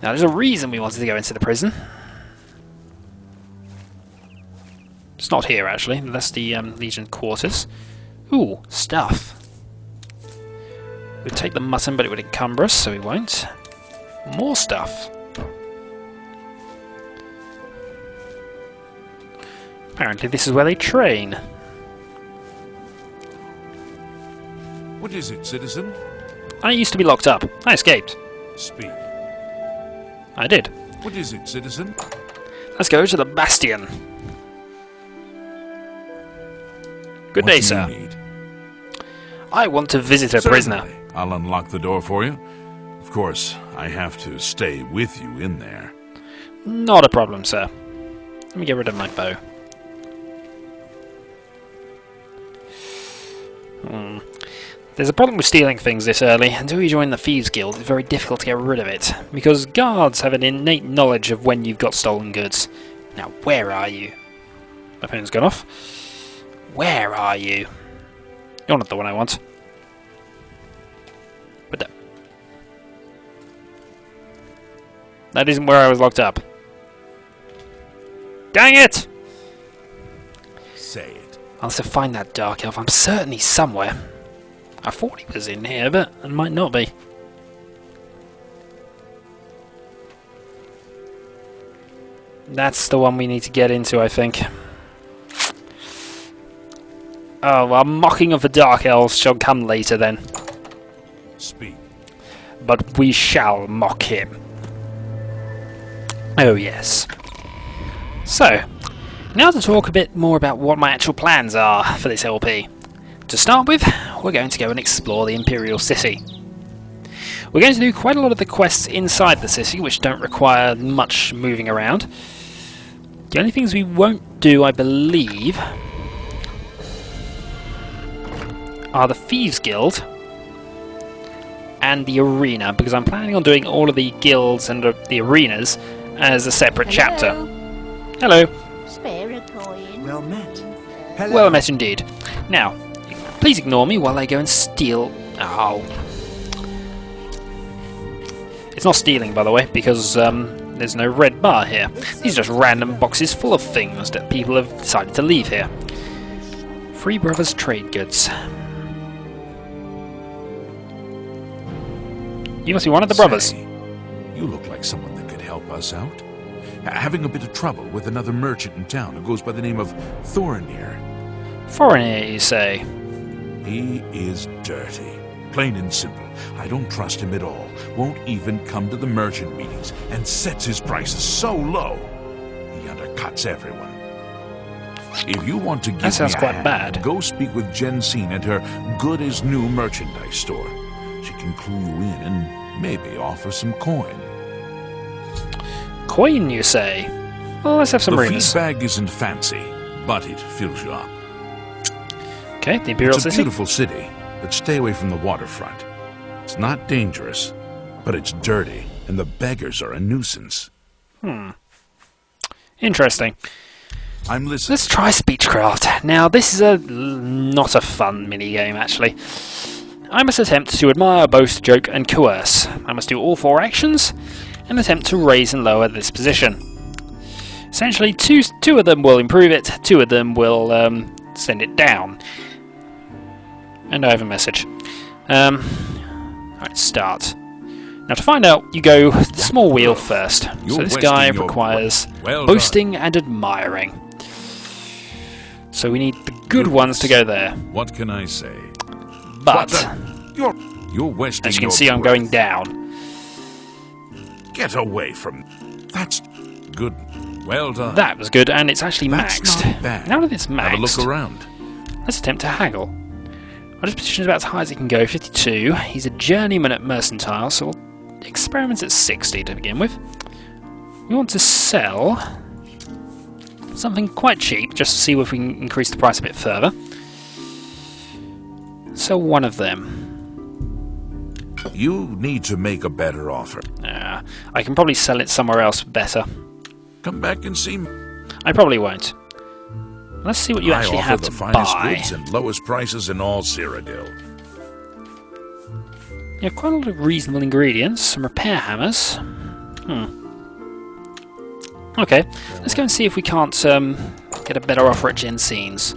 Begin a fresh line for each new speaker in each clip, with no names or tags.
Now, there's a reason we wanted to go into the prison. It's not here, actually. That's the Legion quarters. Ooh, stuff. We'd take the mutton, but it would encumber us, so we won't. More stuff. Apparently this is where they train.
What is it, citizen?
I used to be locked up. I escaped.
Speak.
I did.
What is it, citizen?
Let's go to the Bastion. Good day, sir.
Need?
I want to visit a prisoner.
I'll unlock the door for you. Of course, I have to stay with you in there.
Not a problem, sir. Let me get rid of my bow. There's a problem with stealing things this early. Until you join the Thieves Guild, it's very difficult to get rid of it, because guards have an innate knowledge of when you've got stolen goods. Now, where are you? My phone's gone off. Where are you? You're not the one I want. But that isn't where I was locked up. Dang it!
Say it.
I'll have to find that Dark Elf. I'm certain he's somewhere. I thought he was in here, but it might not be. That's the one we need to get into, I think. Oh, well, mocking of the Dark Elves shall come later then.
Speak.
But we shall mock him. Oh, yes. So, now to talk a bit more about what my actual plans are for this LP. To start with, we're going to go and explore the Imperial City. We're going to do quite a lot of the quests inside the city, which don't require much moving around. The only things we won't do, I believe, are the Thieves Guild and the Arena, because I'm planning on doing all of the guilds and the arenas as a separate chapter. Hello.
Spare a coin.
Well met. Hello.
Well met indeed. Now, please ignore me while I go and steal... Oh. It's not stealing, by the way, because there's no red bar here. These are just random boxes full of things that people have decided to leave here. Free Brothers Trade Goods. You must be one of the brothers.
Say, you look like someone that could help us out. Having a bit of trouble with another merchant in town who goes by the name of Thorinir.
Foreigner, you say?
He is dirty. Plain and simple. I don't trust him at all. Won't even come to the merchant meetings and sets his prices so low. He undercuts everyone. If you want to give
That sounds
me a
quite
hand,
bad.
go speak with Jensine at her good-as-new merchandise store. She can clue you in and maybe offer some coin.
Coin, you say? Well, let's have some
The
rumours.
feed bag isn't fancy, but it fills you up.
Okay, the Imperial
It's a
City.
beautiful city, but stay away from the waterfront. It's not dangerous, but it's dirty, and the beggars are a nuisance.
Interesting.
I'm listening.
Let's try Speechcraft. Now, this is not a fun mini-game, actually. I must attempt to admire, boast, joke, and coerce. I must do all 4 actions, and attempt to raise and lower this position. Essentially, two of them will improve it, 2 of them will send it down. And I have a message. Alright, start. Now to find out, you go the small wheel first.
You're
So this
wasting
guy
your
requires
well
boasting and admiring. So we need the good ones to go there.
What can I say?
But,
You're wasting
as you can
your
see, I'm
breath.
going down.
Get away from... That's good. Well done.
That was good, and it's actually
That's
maxed.
not bad.
Now that it's
Have a look
maxed,
around.
let's attempt to haggle. Our disposition is about as high as he can go, 52. He's a journeyman at mercantile, so we'll experiment at 60 to begin with. We want to sell something quite cheap, just to see if we can increase the price a bit further. Sell one of them.
You need to make a better offer.
I can probably sell it somewhere else better.
Come back and see me.
I probably won't. Let's see what you actually
I offer
have
the
to
finest
buy.
goods and lowest prices in all Cyrodiil.
You have quite a lot of reasonable ingredients. Some repair hammers. Okay, let's go and see if we can't get a better offer at Jensen's.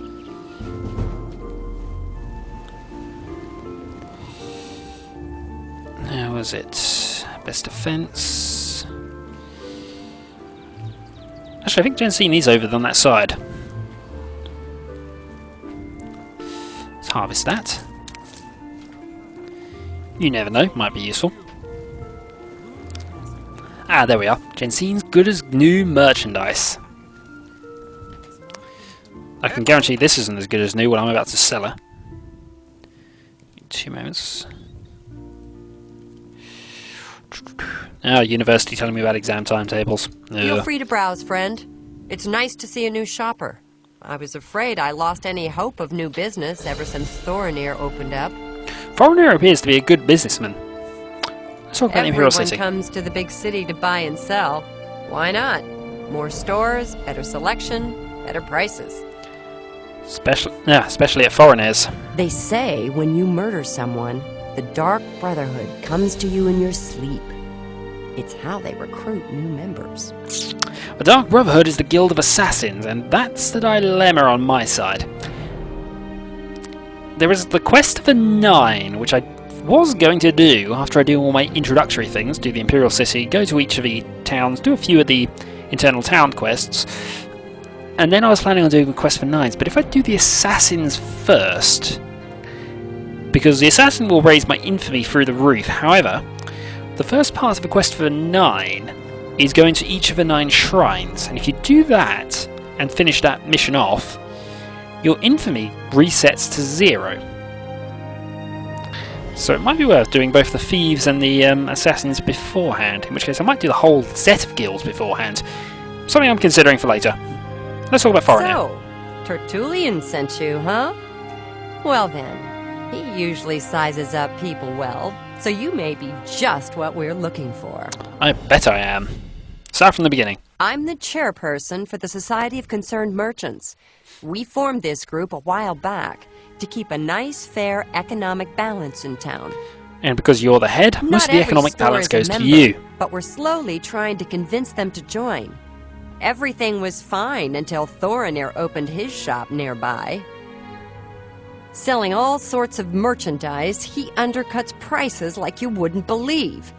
How was it? Best defense. Actually, I think Jensen is over on that side. Let's harvest that. You never know, might be useful. Ah, there we are. Jensen's good as new merchandise. I can guarantee this isn't as good as new when I'm about to sell her. 2 moments. Ah, university telling me about exam timetables.
Feel free to browse, friend. It's nice to see a new shopper. I was afraid I lost any hope of new business ever since Thorinir opened up.
Thorinir appears to be a good businessman. Let's talk about Imperial City.
Everyone comes to the big city to buy and sell. Why not? More stores, better selection, better prices.
Especially at Thorinir's.
They say when you murder someone, the Dark Brotherhood comes to you in your sleep. It's how they recruit new members.
The Dark Brotherhood is the Guild of Assassins, and that's the dilemma on my side. There is the Quest of the Nine, which I was going to do after I do all my introductory things, do the Imperial City, go to each of the towns, do a few of the internal town quests, and then I was planning on doing the Quest for Nines. But if I do the Assassins first, because the Assassin will raise my infamy through the roof. However, the first part of the Quest for the Nine is going to each of the 9 shrines, and if you do that and finish that mission off, your infamy resets to 0. So it might be worth doing both the Thieves and the Assassins beforehand, in which case I might do the whole set of guilds beforehand. Something I'm considering for later. Let's talk about Thorinir.
So, Tertullian sent you, huh? Well then, he usually sizes up people well, so you may be just what we're looking for.
I bet I am. Start from the beginning.
I'm the chairperson for the Society of Concerned Merchants. We formed this group a while back to keep a nice, fair economic balance in town.
And because you're the head, most of the economic balance goes to you.
But we're slowly trying to convince them to join. Everything was fine until Thorinir opened his shop nearby. Selling all sorts of merchandise, he undercuts prices like you wouldn't believe.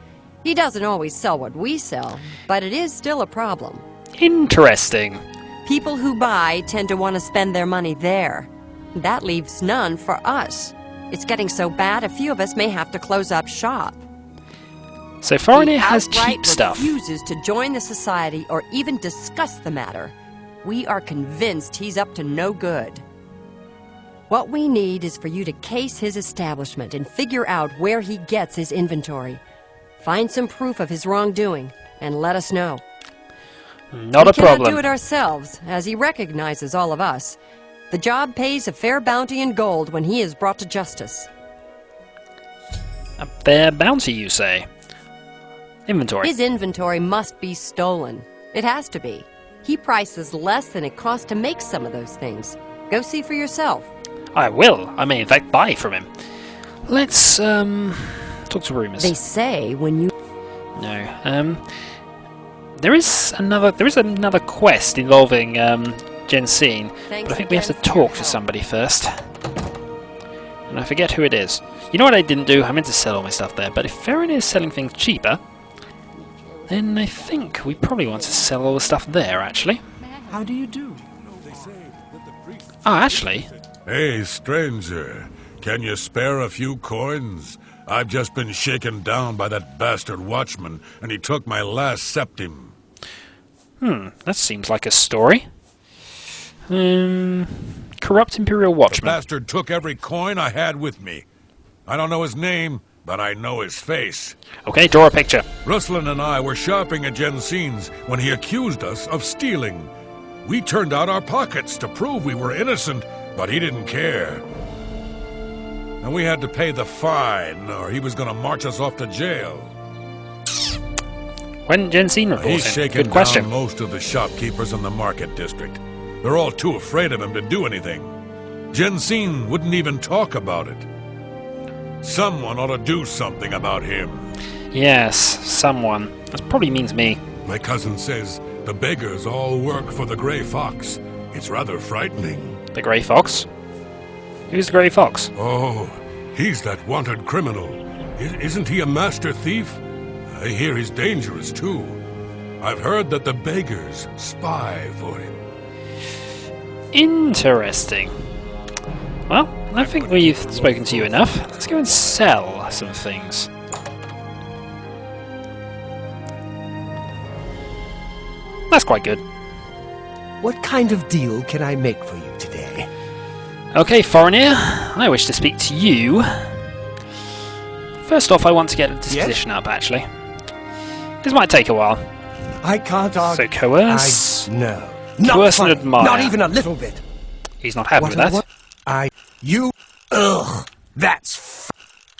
He doesn't always sell what we sell, but it is still a problem.
Interesting.
People who buy tend to want to spend their money there. That leaves none for us. It's getting so bad a few of us may have to close up shop.
So Thorinir has
He outright
cheap stuff.
refuses to join the society or even discuss the matter. We are convinced he's up to no good. What we need is for you to case his establishment and figure out where he gets his inventory. Find some proof of his wrongdoing and let us know.
Not a
We cannot
problem.
do it ourselves, as he recognizes all of us. The job pays a fair bounty in gold when he is brought to justice.
A fair bounty, you say? Inventory.
His inventory must be stolen. It has to be. He prices less than it costs to make some of those things. Go see for yourself.
I will. I may in fact buy from him. Let's talk to rumors.
They say when you...
No. There is another quest involving Jensen, but I think we have to talk to somebody first. And I forget who it is. You know what I didn't do? I meant to sell all my stuff there, but if Thorinir is selling things cheaper, then I think we probably want to sell all the stuff there, actually.
How do you do?
Ah, actually,
Hey, stranger. Can you spare a few coins? I've just been shaken down by that bastard watchman, and he took my last septim.
that seems like a story. Corrupt Imperial
The
Watchman.
bastard took every coin I had with me. I don't know his name, but I know his face.
Okay, draw a picture.
Ruslan and I were shopping at Jensen's when he accused us of stealing. We turned out our pockets to prove we were innocent, but he didn't care. And we had to pay the fine, or he was going to march us off to jail.
When Jensen reported,
He's shaken
good question.
down most of the shopkeepers in the market district. They're all too afraid of him to do anything. Jensen wouldn't even talk about it. Someone ought to do something about him.
Yes, someone. That probably means me.
My cousin says the beggars all work for the Grey Fox. It's rather frightening.
The Grey Fox? Who's the Grey Fox?
Oh, he's that wanted criminal. Isn't he a master thief? I hear he's dangerous, too. I've heard that the beggars spy for him.
Interesting. Well, I think we've spoken to you enough. Let's go and sell some things. That's quite good.
What kind of deal can I make for you today?
Okay, foreigner, I wish to speak to you. First off, I want to get a disposition up, actually. This might take a while.
I can't argue.
So coerce.
No. Not
Coerce and
funny.
admire.
Not even a little bit.
He's not happy with that.
Ugh. That's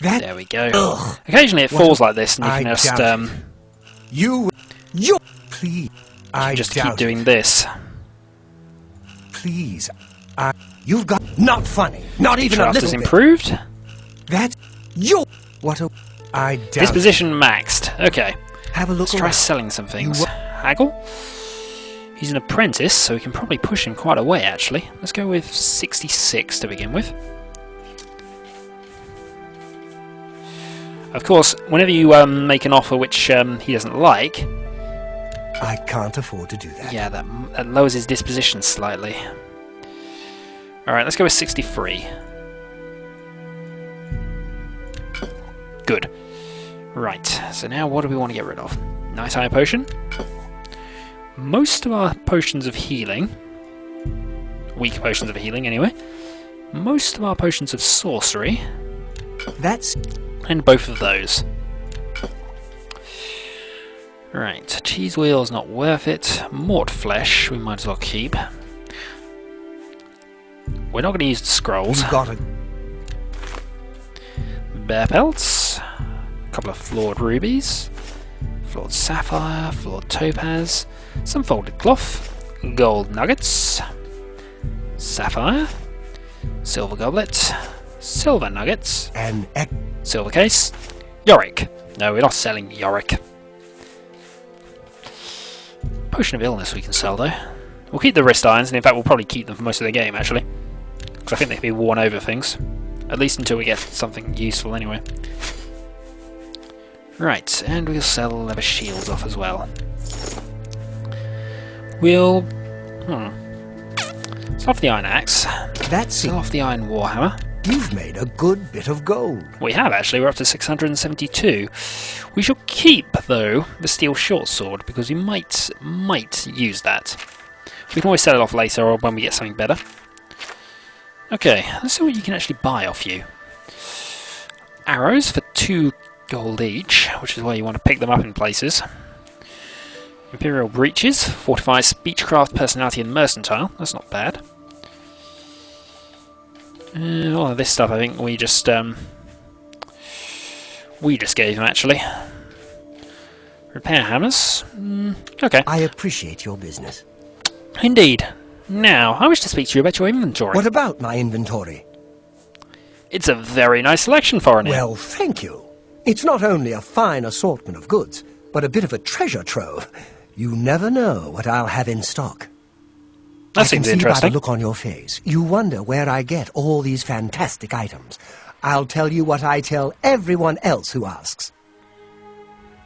that.
There we go.
Ugh.
Occasionally it falls like this, and you
I
can just
doubt it. You, please. I
just keep
doubt
doing
it.
this.
Please. You've got not funny. Not even a
Draft
little
is
bit.
improved.
That's you. What a. I doubt.
Disposition maxed. Okay.
It. Have a look
Let's try
around.
selling some things. Haggle. He's an apprentice, so we can probably push him quite a way, actually. Let's go with 66 to begin with. Of course, whenever you make an offer which he doesn't like,
I can't afford to do that.
yeah, that lowers his disposition slightly. Alright, let's go with 63. Good. Right, so now what do we want to get rid of? Night Eye Potion. Most of our potions of healing, weak potions of healing anyway, most of our potions of sorcery,
That's
and both of those. Right, cheese wheel's not worth it. Mort flesh we might as well keep. We're not going to use the scrolls.
you got a.
Bear pelts, a couple of flawed rubies, flawed sapphire, flawed topaz, some folded cloth, gold nuggets, sapphire, silver goblet, silver nuggets,
An
silver case, Yorick. No, we're not selling Yorick. Potion of illness we can sell though. We'll keep the wrist irons, and in fact we'll probably keep them for most of the game actually, because I think they can be worn over things. At least until we get something useful anyway. Right, and we'll sell leather shields off as well. We'll... sell off the iron axe.
That's
Sell off the iron warhammer.
You've made a good bit of gold.
We have actually, we're up to 672. We shall keep, though, the steel short sword, because we might use that. We can always sell it off later, or when we get something better. Okay, let's see what you can actually buy off you. Arrows for 2 gold each, which is why you want to pick them up in places. Imperial breeches, fortifies speechcraft, personality, and mercantile. That's not bad. All of this stuff, I think we just gave him actually. Repair hammers. Okay.
I appreciate your business.
Indeed. Now, I wish to speak to you about your inventory.
What about my inventory?
It's a very nice selection, foreigner.
Well, thank you. It's not only a fine assortment of goods, but a bit of a treasure trove. You never know what I'll have in stock.
That
I
seems
can see by
interesting.
the look on your face. You wonder where I get all these fantastic items. I'll tell you what I tell everyone else who asks.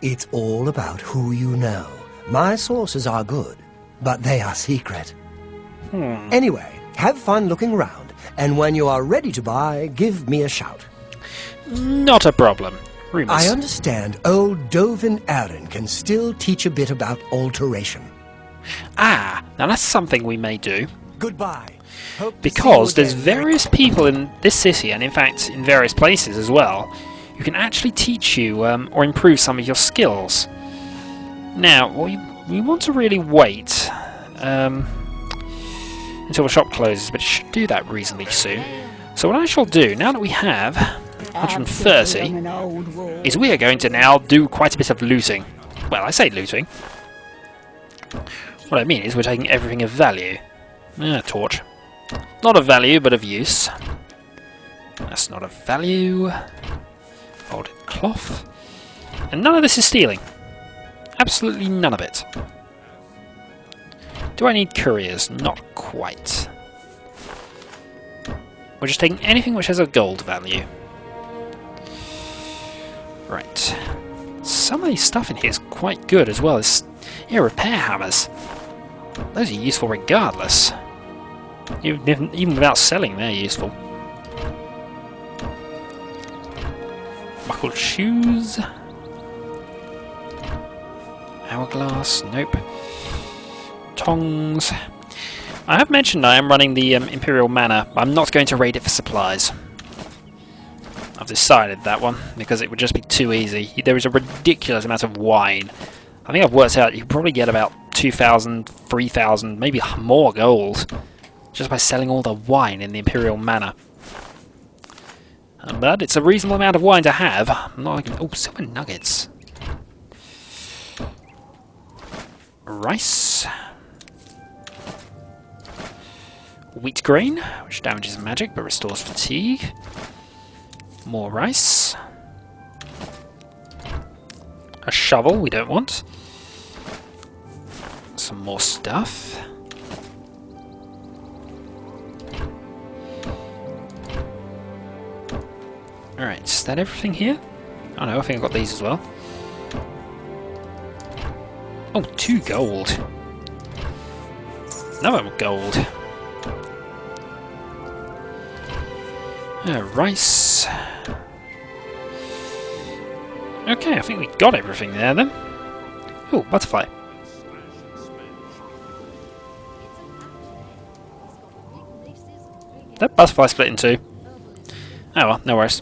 It's all about who you know. My sources are good, but they are secret. Anyway, have fun looking around, and when you are ready to buy, give me a shout.
Not a problem. Rumours.
I understand old Dovin Aaron can still teach a bit about alteration.
Ah, now that's something we may do.
Goodbye. Hope to
Because
see you
there's
again very
various people in this city, and in fact in various places as well, who can actually teach you or improve some of your skills. Now, we want to really wait until the shop closes, but it should do that reasonably soon. So what I shall do, now that we have 130, is we are going to now do quite a bit of looting. Well, I say looting. What I mean is we're taking everything of value. Torch. Not of value, but of use. That's not of value. Folded cloth. And none of this is stealing. Absolutely none of it. Do I need couriers? Not quite. We're just taking anything which has a gold value. Right. Some of the stuff in here is quite good as well as repair hammers. Those are useful regardless. Even without selling, they're useful. Buckled shoes. Hourglass, nope. Tongs. I have mentioned I am running the Imperial Manor. I'm not going to raid it for supplies. I've decided that one, because it would just be too easy. There is a ridiculous amount of wine. I think I've worked out you can probably get about 2,000, 3,000, maybe more gold, just by selling all the wine in the Imperial Manor. But it's a reasonable amount of wine to have. I'm not like... Oh, silver nuggets. Rice. Wheat grain, which damages magic but restores fatigue. More rice. A shovel we don't want. Some more stuff. Alright, is that everything here? Oh no, I think I've got these as well. Oh, 2 gold. Another gold. Rice. Okay, I think we got everything there then. Oh, butterfly. That butterfly split in 2. Oh well, no worries.